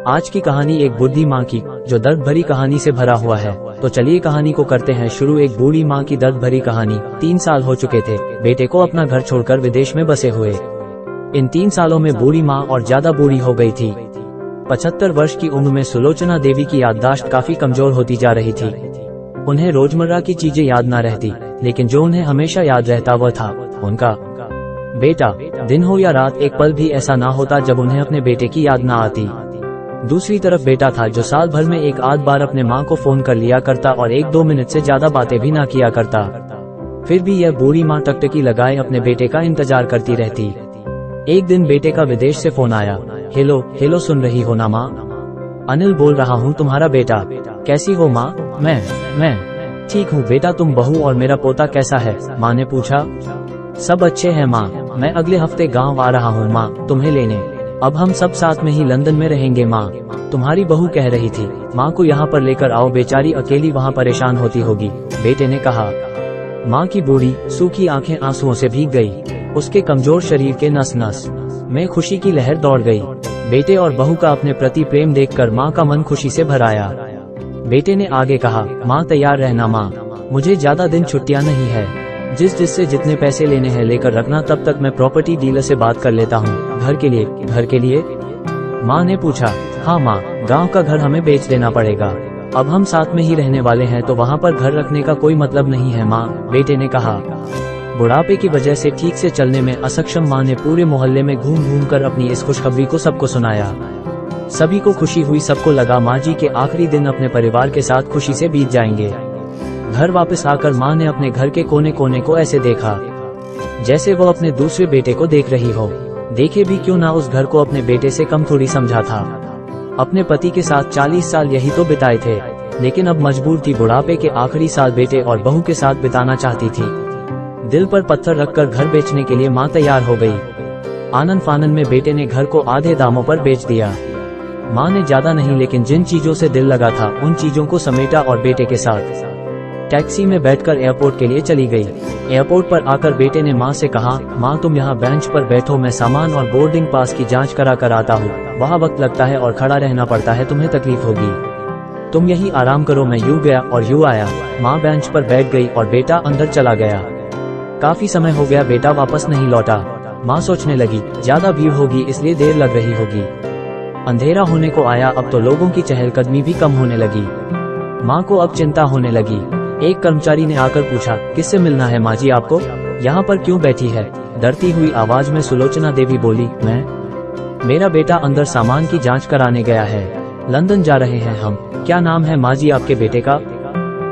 आज की कहानी एक बूढ़ी माँ की, जो दर्द भरी कहानी से भरा हुआ है। तो चलिए कहानी को करते हैं शुरू। एक बूढ़ी माँ की दर्द भरी कहानी। 3 साल हो चुके थे बेटे को अपना घर छोड़कर विदेश में बसे हुए। इन 3 सालों में बूढ़ी माँ और ज्यादा बूढ़ी हो गई थी। 75 वर्ष की उम्र में सुलोचना देवी की याददाश्त काफी कमजोर होती जा रही थी। उन्हें रोजमर्रा की चीजें याद न रहती, लेकिन जो उन्हें हमेशा याद रहता वह था उनका बेटा। दिन हो या रात, एक पल भी ऐसा ना होता जब उन्हें अपने बेटे की याद ना आती। दूसरी तरफ बेटा था, जो साल भर में एक आध बार अपने माँ को फोन कर लिया करता और 1-2 मिनट से ज्यादा बातें भी ना किया करता। फिर भी यह बूढ़ी माँ टकटकी लगाए अपने बेटे का इंतजार करती रहती। एक दिन बेटे का विदेश से फोन आया। हेलो, सुन रही हो ना माँ? अनिल बोल रहा हूँ, तुम्हारा बेटा। कैसी हो माँ? मैं ठीक हूँ बेटा, तुम बहू और मेरा पोता कैसा है? माँ ने पूछा। सब अच्छे हैं माँ, मैं अगले हफ्ते गाँव आ रहा हूँ माँ तुम्हें लेने। अब हम सब साथ में ही लंदन में रहेंगे माँ। तुम्हारी बहू कह रही थी माँ को यहाँ पर लेकर आओ, बेचारी अकेली वहाँ परेशान होती होगी, बेटे ने कहा। माँ की बूढ़ी सूखी आंखें आंसुओं से भीग गई। उसके कमजोर शरीर के नस नस में खुशी की लहर दौड़ गई। बेटे और बहू का अपने प्रति प्रेम देखकर माँ का मन खुशी से भर आया। बेटे ने आगे कहा, माँ तैयार रहना माँ, मुझे ज्यादा दिन छुट्टियाँ नहीं है। जिससे जितने पैसे लेने हैं लेकर रखना, तब तक मैं प्रॉपर्टी डीलर से बात कर लेता हूँ। घर के लिए? माँ ने पूछा। हाँ माँ, गांव का घर हमें बेच देना पड़ेगा। अब हम साथ में ही रहने वाले हैं तो वहाँ पर घर रखने का कोई मतलब नहीं है माँ, बेटे ने कहा। बुढ़ापे की वजह से ठीक से चलने में असक्षम माँ ने पूरे मोहल्ले में घूम कर अपनी इस खुशखबरी को सबको सुनाया। सभी को खुशी हुई। सबको लगा माँ जी के आखिरी दिन अपने परिवार के साथ खुशी से बीत जाएंगे। घर वापस आकर माँ ने अपने घर के कोने कोने को ऐसे देखा जैसे वो अपने दूसरे बेटे को देख रही हो। देखे भी क्यों ना, उस घर को अपने बेटे से कम थोड़ी समझा था। अपने पति के साथ 40 साल यही तो बिताए थे, लेकिन अब मजबूर थी बुढ़ापे के आखिरी साल बेटे और बहू के साथ बिताना चाहती थी। दिल पर पत्थर रखकर घर बेचने के लिए माँ तैयार हो गई। आनन फानन में बेटे ने घर को आधे दामों पर बेच दिया। माँ ने ज्यादा नहीं, लेकिन जिन चीजों से दिल लगा था उन चीजों को समेटा और बेटे के साथ टैक्सी में बैठकर एयरपोर्ट के लिए चली गई। एयरपोर्ट पर आकर बेटे ने माँ से कहा, माँ तुम यहाँ बेंच पर बैठो, मैं सामान और बोर्डिंग पास की जांच करा कर आता हूँ। वहाँ वक्त लगता है और खड़ा रहना पड़ता है, तुम्हें तकलीफ होगी। तुम यही आराम करो। मैं यूँ गया और यूँ आया। माँ बेंच पर बैठ गई और बेटा अंदर चला गया। काफी समय हो गया बेटा वापस नहीं लौटा। माँ सोचने लगी ज्यादा भीड़ होगी इसलिए देर लग रही होगी। अंधेरा होने को आया, अब तो लोगों की चहलकदमी भी कम होने लगी। माँ को अब चिंता होने लगी। एक कर्मचारी ने आकर पूछा, किससे मिलना है माँ जी आपको? यहाँ पर क्यों बैठी है? डरती हुई आवाज में सुलोचना देवी बोली, मेरा बेटा अंदर सामान की जांच कराने गया है। लंदन जा रहे हैं हम। क्या नाम है माँ जी आपके बेटे का?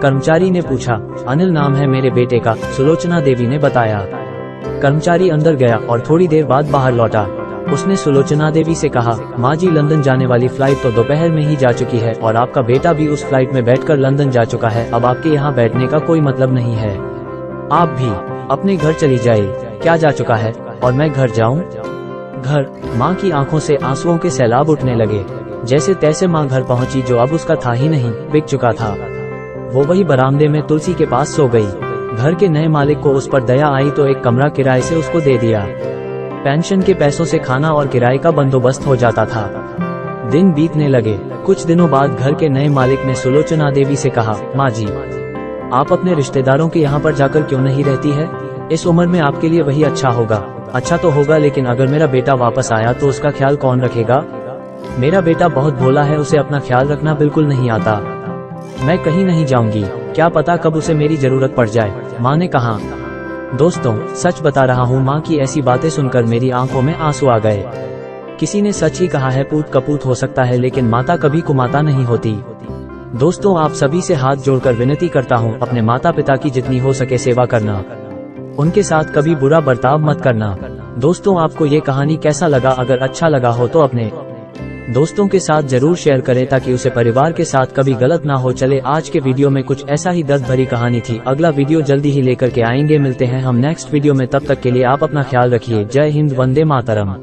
कर्मचारी ने पूछा। अनिल नाम है मेरे बेटे का, सुलोचना देवी ने बताया। कर्मचारी अंदर गया और थोड़ी देर बाद बाहर लौटा। उसने सुलोचना देवी से कहा, माँ जी लंदन जाने वाली फ्लाइट तो दोपहर में ही जा चुकी है और आपका बेटा भी उस फ्लाइट में बैठकर लंदन जा चुका है। अब आपके यहाँ बैठने का कोई मतलब नहीं है। आप भी अपने घर चली जाइए। क्या जा चुका है और मैं घर जाऊँ? घर? माँ की आंखों से आंसुओं के सैलाब उठने लगे। जैसे तैसे माँ घर पहुँची, जो अब उसका था ही नहीं, बिक चुका था। वो वही बरामदे में तुलसी के पास सो गई। घर के नए मालिक को उस पर दया आई तो एक कमरा किराए से उसको दे दिया। पेंशन के पैसों से खाना और किराए का बंदोबस्त हो जाता था। दिन बीतने लगे। कुछ दिनों बाद घर के नए मालिक ने सुलोचना देवी से कहा, माँ जी आप अपने रिश्तेदारों के यहाँ पर जाकर क्यों नहीं रहती है? इस उम्र में आपके लिए वही अच्छा होगा। अच्छा तो होगा, लेकिन अगर मेरा बेटा वापस आया तो उसका ख्याल कौन रखेगा? मेरा बेटा बहुत भोला है, उसे अपना ख्याल रखना बिल्कुल नहीं आता। मैं कहीं नहीं जाऊंगी, क्या पता कब उसे मेरी जरूरत पड़ जाए, माँ ने कहा। दोस्तों सच बता रहा हूँ, माँ की ऐसी बातें सुनकर मेरी आंखों में आंसू आ गए। किसी ने सच ही कहा है, पूत कपूत हो सकता है लेकिन माता कभी कुमाता नहीं होती। दोस्तों आप सभी से हाथ जोड़कर विनती करता हूँ, अपने माता पिता की जितनी हो सके सेवा करना, उनके साथ कभी बुरा बर्ताव मत करना। दोस्तों आपको ये कहानी कैसा लगा? अगर अच्छा लगा हो तो अपने दोस्तों के साथ जरूर शेयर करें ताकि उसे परिवार के साथ कभी गलत ना हो। चले आज के वीडियो में कुछ ऐसा ही दर्द भरी कहानी थी। अगला वीडियो जल्दी ही लेकर के आएंगे। मिलते हैं हम नेक्स्ट वीडियो में, तब तक के लिए आप अपना ख्याल रखिए। जय हिंद, वंदे मातरम।